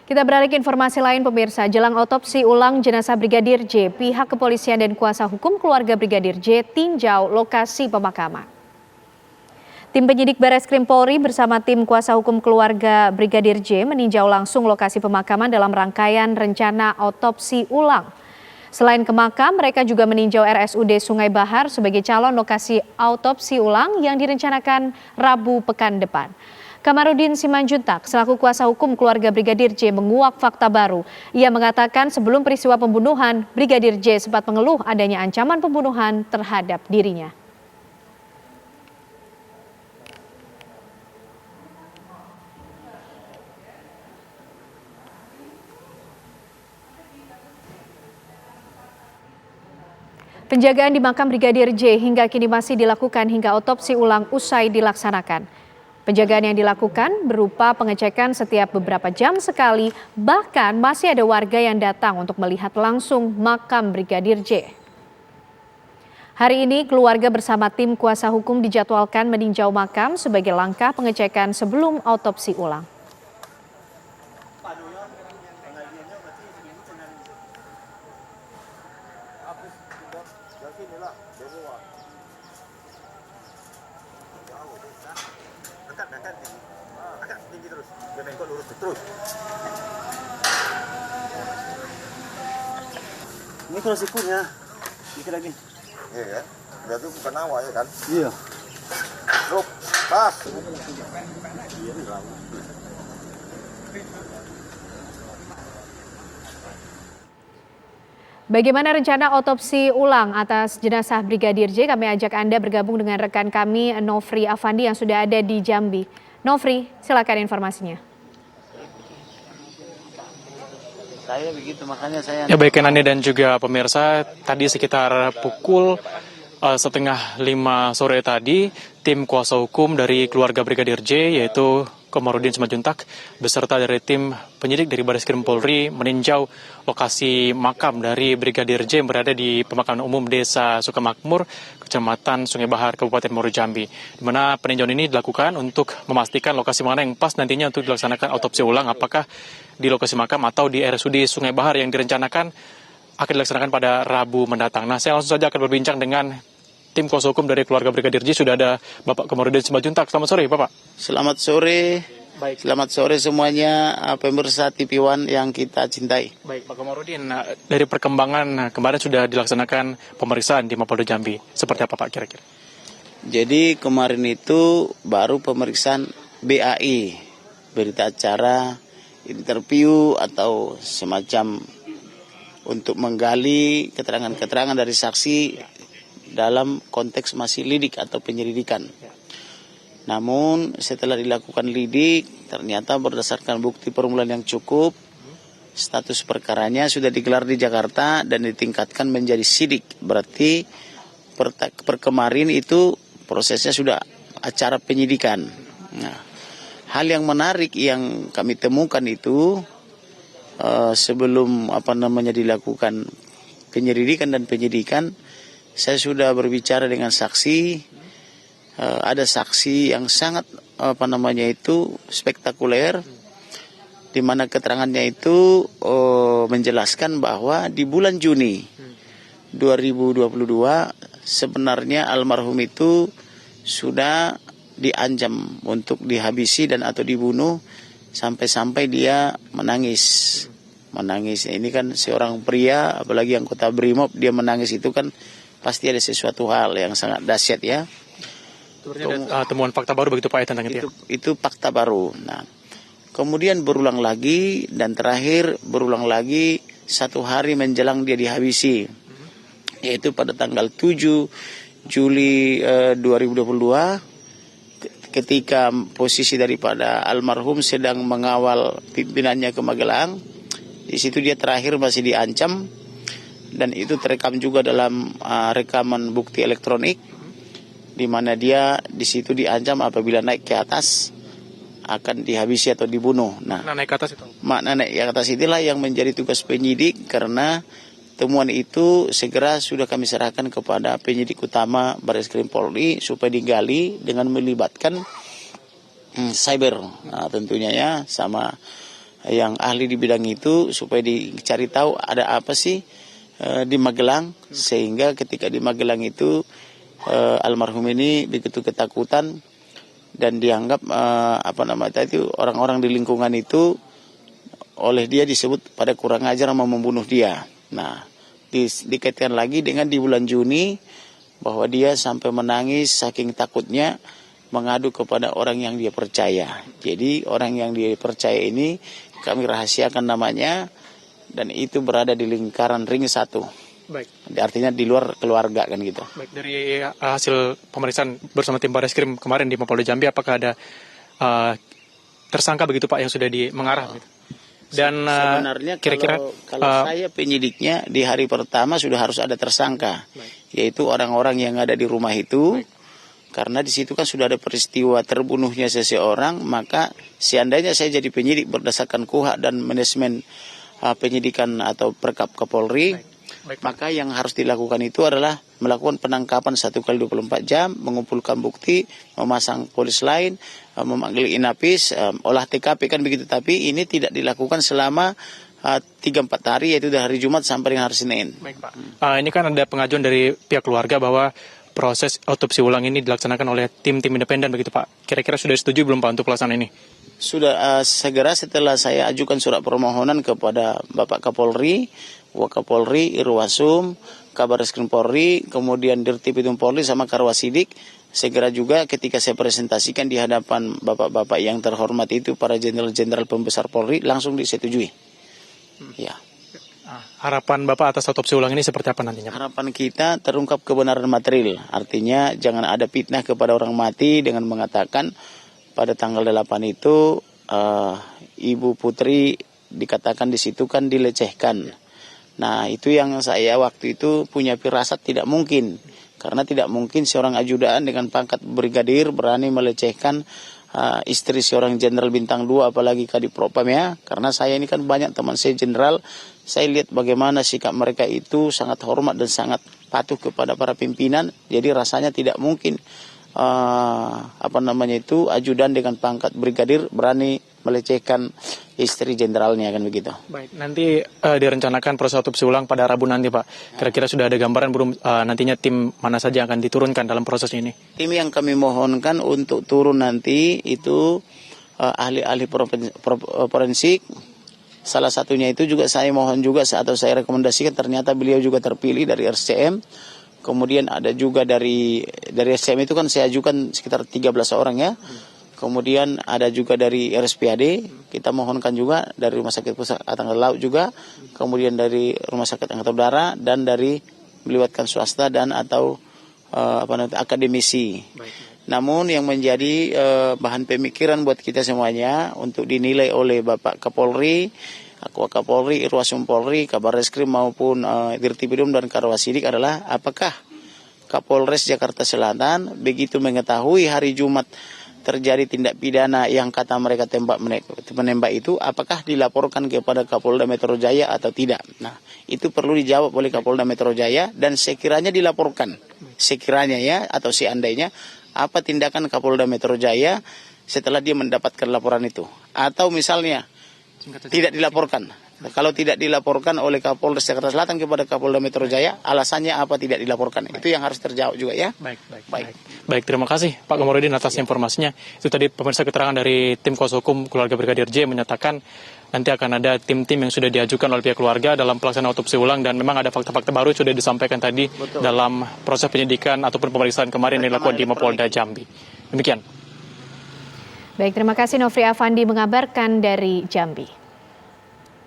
Kita beralih ke informasi lain pemirsa, jelang otopsi ulang jenazah Brigadir J, pihak kepolisian dan kuasa hukum keluarga Brigadir J tinjau lokasi pemakaman. Tim penyidik Barreskrim Polri bersama tim kuasa hukum keluarga Brigadir J meninjau langsung lokasi pemakaman dalam rangkaian rencana otopsi ulang. Selain ke makam, mereka juga meninjau RSUD Sungai Bahar sebagai calon lokasi autopsi ulang yang direncanakan Rabu pekan depan. Kamarudin Simanjuntak, selaku kuasa hukum keluarga Brigadir J menguak fakta baru. Ia mengatakan sebelum peristiwa pembunuhan, Brigadir J sempat mengeluh adanya ancaman pembunuhan terhadap dirinya. Penjagaan di makam Brigadir J hingga kini masih dilakukan hingga otopsi ulang usai dilaksanakan. Penjagaan yang dilakukan berupa pengecekan setiap beberapa jam sekali, bahkan masih ada warga yang datang untuk melihat langsung makam Brigadir J. Hari ini keluarga bersama tim kuasa hukum dijadwalkan meninjau makam sebagai langkah pengecekan sebelum autopsi ulang. Angkat tinggi terus, biar nengkok lurus terus. Ini kalau sikurnya, dikit lagi. Iya ya, berarti bukan awal ya kan? Iya. Drop, pas. Bagaimana rencana otopsi ulang atas jenazah Brigadir J? Kami ajak Anda bergabung dengan rekan kami Nofri Afandi yang sudah ada di Jambi. Nofri, silakan informasinya. Saya begitu, makanya saya... Ya baik Nani dan juga pemirsa, tadi sekitar pukul 4:30 sore tadi, tim kuasa hukum dari keluarga Brigadir J yaitu Kamarudin Simanjuntak beserta dari tim penyidik dari Barreskrim Polri meninjau lokasi makam dari Brigadir J yang berada di pemakaman umum Desa Sukamakmur, Kecamatan Sungai Bahar, Kabupaten Muaro Jambi. Di mana peninjauan ini dilakukan untuk memastikan lokasi mana yang pas nantinya untuk dilaksanakan autopsi ulang, apakah di lokasi makam atau di RSUD Sungai Bahar yang direncanakan akan dilaksanakan pada Rabu mendatang. Nah, saya langsung saja akan berbincang dengan tim kuasa hukum dari keluarga Brigadir J. Sudah ada Bapak Kamarudin Simanjuntak. Selamat sore, Bapak. Selamat sore. Baik. Selamat sore semuanya pemirsa TV One yang kita cintai. Baik, Pak Kamarudin, dari perkembangan kemarin sudah dilaksanakan pemeriksaan di Mapolda Jambi. Seperti apa, Pak, kira-kira? Jadi kemarin itu baru pemeriksaan BAI, berita acara, interview atau semacam untuk menggali keterangan-keterangan dari saksi dalam konteks masih lidik atau penyelidikan. Namun setelah dilakukan lidik, ternyata berdasarkan bukti permulaan yang cukup, status perkaranya sudah digelar di Jakarta dan ditingkatkan menjadi sidik. Berarti per kemarin itu prosesnya sudah acara penyidikan. Nah, hal yang menarik yang kami temukan itu sebelum dilakukan penyelidikan dan penyidikan, saya sudah berbicara dengan saksi. Ada saksi yang sangat spektakuler, di mana keterangannya itu menjelaskan bahwa di bulan Juni 2022 sebenarnya almarhum itu sudah diancam untuk dihabisi dan atau dibunuh, sampai-sampai dia menangis. Ini kan seorang pria, apalagi anggota BRIMOB, dia menangis itu kan pasti ada sesuatu hal yang sangat dahsyat ya. Ada temuan fakta baru begitu Pak tentang itu? Itu fakta baru. Nah, kemudian berulang lagi dan terakhir berulang lagi 1 hari menjelang dia dihabisi, yaitu pada tanggal 7 Juli 2022, ketika posisi daripada almarhum sedang mengawal pimpinannya ke Magelang. Di situ dia terakhir masih diancam, dan itu terekam juga dalam rekaman bukti elektronik, di mana dia di situ diancam apabila naik ke atas akan dihabisi atau dibunuh. Nah, naik ke atas itu? Makna naik ke atas itulah yang menjadi tugas penyidik, karena temuan itu segera sudah kami serahkan kepada penyidik utama Barreskrim Polri supaya digali dengan melibatkan cyber, tentunya ya, sama yang ahli di bidang itu supaya dicari tahu ada apa sih di Magelang, sehingga ketika di Magelang itu almarhum ini begitu ketakutan dan dianggap orang-orang di lingkungan itu oleh dia disebut pada kurang ajar mau membunuh dia. Nah, dikaitkan lagi dengan di bulan Juni bahwa dia sampai menangis saking takutnya mengadu kepada orang yang dia percaya. Jadi orang yang dia percaya ini kami rahasiakan namanya dan itu berada di lingkaran ring 1. Baik. Artinya di luar keluarga kan gitu. Baik, dari hasil pemeriksaan bersama tim Barreskrim kemarin di Mapolda Jambi, apakah ada tersangka begitu Pak yang sudah mengarah? Gitu? Dan sebenarnya kira-kira kalau saya penyidiknya di hari pertama sudah harus ada tersangka, yaitu orang-orang yang ada di rumah itu. Karena di situ kan sudah ada peristiwa terbunuhnya seseorang, maka seandainya saya jadi penyidik berdasarkan KUHA dan manajemen penyidikan atau Perkap Kapolri, maka yang harus dilakukan itu adalah melakukan penangkapan 1 kali 24 jam, mengumpulkan bukti, memasang polis lain, memanggil Inapis, olah TKP kan begitu. Tapi ini tidak dilakukan selama 3-4 hari, yaitu dari hari Jumat sampai dengan hari Senin. Baik Pak. Ini kan ada pengajuan dari pihak keluarga bahwa proses otopsi ulang ini dilaksanakan oleh tim-tim independen begitu Pak. Kira-kira sudah setuju belum Pak untuk pelaksanaan ini? Sudah segera setelah saya ajukan surat permohonan kepada Bapak Kapolri, Wakapolri, Irwasum, Kabar Reskrim Polri, kemudian Dirtipidum Polri sama Karwasidik. Segera juga ketika saya presentasikan di hadapan bapak-bapak yang terhormat itu, para jenderal-jenderal pembesar Polri, langsung disetujui. Ya. Harapan Bapak atas otopsi ulang ini seperti apa nantinya? Harapan kita terungkap kebenaran material. Artinya jangan ada fitnah kepada orang mati dengan mengatakan pada tanggal 8 itu Ibu Putri dikatakan di situ kan dilecehkan. Nah, itu yang saya waktu itu punya firasat tidak mungkin. Karena tidak mungkin seorang ajudan dengan pangkat brigadir berani melecehkan istri seorang jenderal bintang 2, apalagi Kadipropam ya. Karena saya ini kan banyak teman saya jenderal, saya lihat bagaimana sikap mereka itu sangat hormat dan sangat patuh kepada para pimpinan. Jadi rasanya tidak mungkin ajudan dengan pangkat brigadir berani melecehkan istri jenderalnya kan begitu. Baik, nanti direncanakan proses otopsi ulang pada Rabu nanti Pak. Kira-kira sudah ada gambaran belum nantinya tim mana saja yang akan diturunkan dalam proses ini? Tim yang kami mohonkan untuk turun nanti itu ahli-ahli forensik. Salah satunya itu juga saya mohon juga atau saya rekomendasikan, ternyata beliau juga terpilih dari RCM. Kemudian ada juga dari RCM itu kan saya ajukan sekitar 13 orang ya. Kemudian ada juga dari RSPAD, kita mohonkan juga dari Rumah Sakit Pusat Angkatan Laut juga, kemudian dari Rumah Sakit Angkatan Udara, dan dari melibatkan swasta dan atau akademisi. Namun yang menjadi bahan pemikiran buat kita semuanya untuk dinilai oleh Bapak Kapolri, Wakapolri, Irwasum Polri, Kabar Reskrim maupun Dirtipidum dan Karwasidik adalah apakah Kapolres Jakarta Selatan begitu mengetahui hari Jumat terjadi tindak pidana yang kata mereka menembak itu, apakah dilaporkan kepada Kapolda Metro Jaya atau tidak? Nah, itu perlu dijawab oleh Kapolda Metro Jaya, dan sekiranya dilaporkan, sekiranya ya atau seandainya, apa tindakan Kapolda Metro Jaya setelah dia mendapatkan laporan itu? Atau misalnya tidak dilaporkan. Kalau tidak dilaporkan oleh Kapolres Jakarta Selatan kepada Kapolda Metro Jaya, alasannya apa tidak dilaporkan? Itu yang harus terjawab juga ya. Baik, terima kasih Pak Komarudin atas informasinya. Itu tadi pemirsa keterangan dari tim kuasa hukum keluarga Brigadir J menyatakan nanti akan ada tim-tim yang sudah diajukan oleh pihak keluarga dalam pelaksanaan otopsi ulang, dan memang ada fakta-fakta baru sudah disampaikan tadi. Betul. Dalam proses penyidikan ataupun pemeriksaan kemarin yang dilakukan di Mapolda Jambi. Demikian. Baik, terima kasih Nofri Afandi mengabarkan dari Jambi.